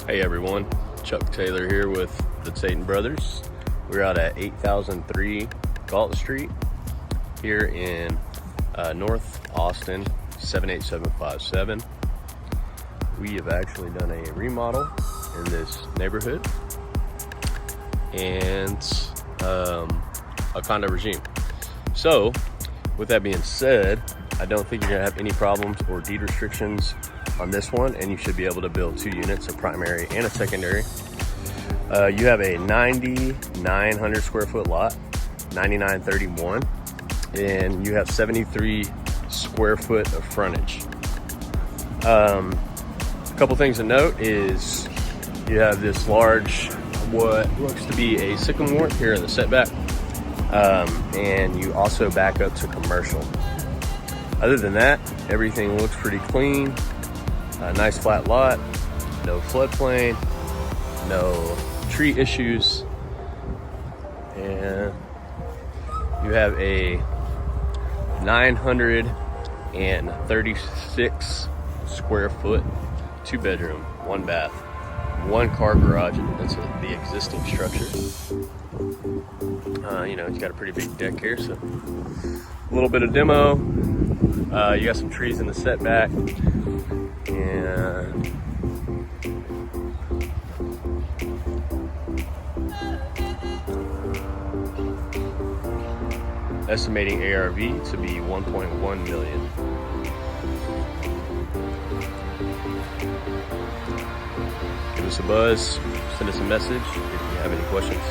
Hey everyone, Chuck Taylor here with the Tatum Brothers. We're out at 8003 Galton Street here in North Austin, 78757. We have actually done a remodel in this neighborhood and a condo regime. So with that being said, I don't think you're gonna have any problems or deed restrictions on this one, and you should be able to build 2 units, a primary and a secondary. You have a 9,900 square foot lot, 9931, and you have 73 square foot of frontage. A couple things to note is you have this large, what looks to be a sycamore here in the setback, and you also back up to commercial. Other than that, everything looks pretty clean. A nice flat lot, no floodplain, no tree issues, and you have a 936 square foot, 2-bedroom, 1 bath, 1 car garage. That's the existing structure. You know, it's got a pretty big deck here, so a little bit of demo. You got some trees in the setback, and estimating ARV to be 1.1 million. Give us a buzz, send us a message if you have any questions.